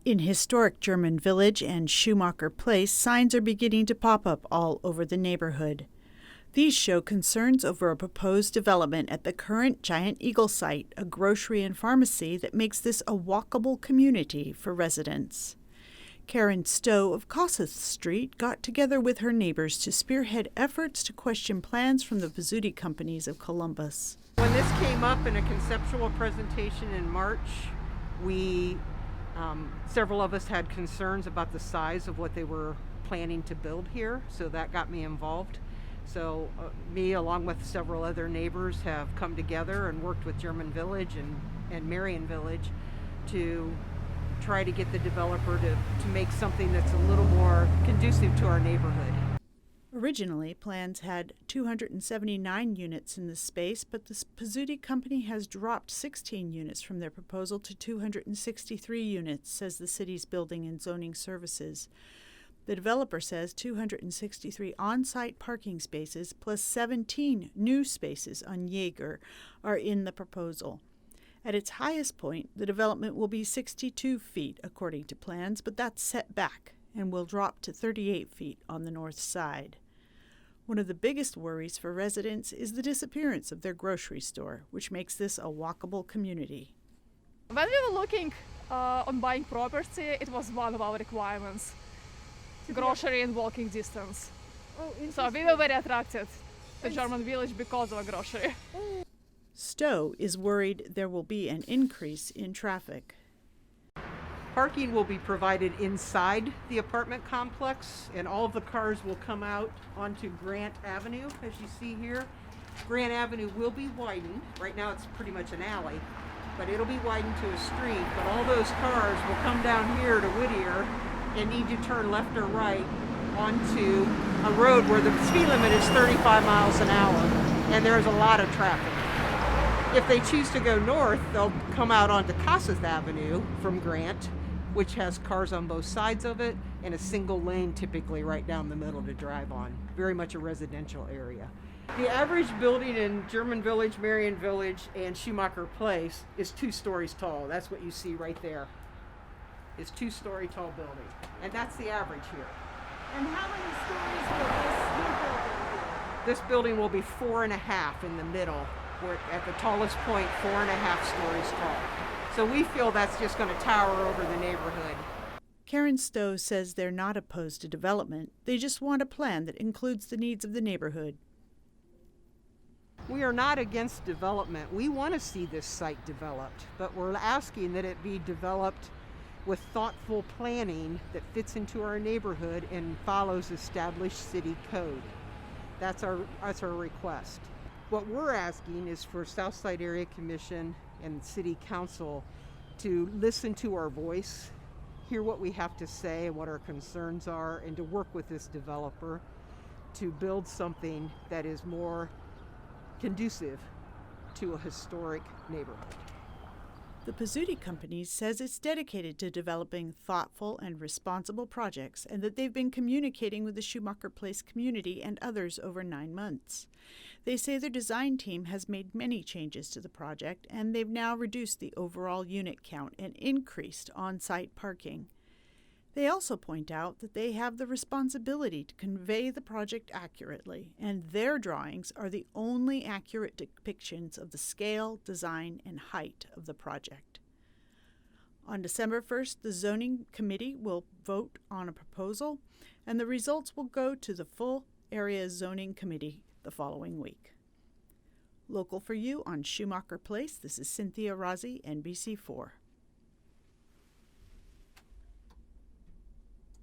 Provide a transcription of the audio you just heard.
In historic German Village and Schumacher Place, signs are beginning to pop up all over the neighborhood. These show concerns over a proposed development at the current Giant Eagle site, a grocery and pharmacy that makes this a walkable community for residents. Karen Stowe of Kossuth Street got together with her neighbors to spearhead efforts to question plans from the Pizzuti companies of Columbus. When this came up in a conceptual presentation in March, several of us had concerns about the size of what they were planning to build here, so that got me involved. So me, along with several other neighbors, have come together and worked with German Village and Marion Village to try to get the developer to make something that's a little more conducive to our neighborhood. Originally, plans had 279 units in this space, but the Pizzuti company has dropped 16 units from their proposal to 263 units, says the city's Building and Zoning Services. The developer says 263 on-site parking spaces plus 17 new spaces on Jaeger are in the proposal. At its highest point, the development will be 62 feet, according to plans, but that's set back and will drop to 38 feet on the north side. One of the biggest worries for residents is the disappearance of their grocery store, which makes this a walkable community. When we were looking on buying property, it was one of our requirements. Grocery in walking distance. So we were very attracted to German Village because of a grocery. Stowe is worried there will be an increase in traffic. Parking will be provided inside the apartment complex, and all of the cars will come out onto Grant Avenue, as you see here. Grant Avenue will be widened. Right now it's pretty much an alley, but it'll be widened to a street. But all those cars will come down here to Whittier and need to turn left or right onto a road where the speed limit is 35 miles an hour, and there's a lot of traffic. If they choose to go north, they'll come out onto Kossuth Avenue from Grant, which has cars on both sides of it and a single lane typically right down the middle to drive on. Very much a residential area. The average building in German Village, Marion Village, and Schumacher Place is 2 stories tall. That's what you see right there. It's 2-story tall building, and that's the average here. And how many stories will this new building be? This building will be 4.5 in the middle. We're at the tallest point, 4.5 stories tall. So we feel that's just going to tower over the neighborhood. Karen Stowe says they're not opposed to development. They just want a plan that includes the needs of the neighborhood. We are not against development. We want to see this site developed, but we're asking that it be developed with thoughtful planning that fits into our neighborhood and follows established city code. That's our request. What we're asking is for Southside Area Commission and City Council to listen to our voice, hear what we have to say and what our concerns are, and to work with this developer to build something that is more conducive to a historic neighborhood. The Pizzuti company says it's dedicated to developing thoughtful and responsible projects and that they've been communicating with the Schumacher Place community and others over 9 months. They say their design team has made many changes to the project, and they've now reduced the overall unit count and increased on-site parking. They also point out that they have the responsibility to convey the project accurately, and their drawings are the only accurate depictions of the scale, design, and height of the project. On December 1st, the Zoning Committee will vote on a proposal, and the results will go to the full Area Zoning Committee the following week. Local for you on Schumacher Place, this is Cynthia Rozzi, NBC4.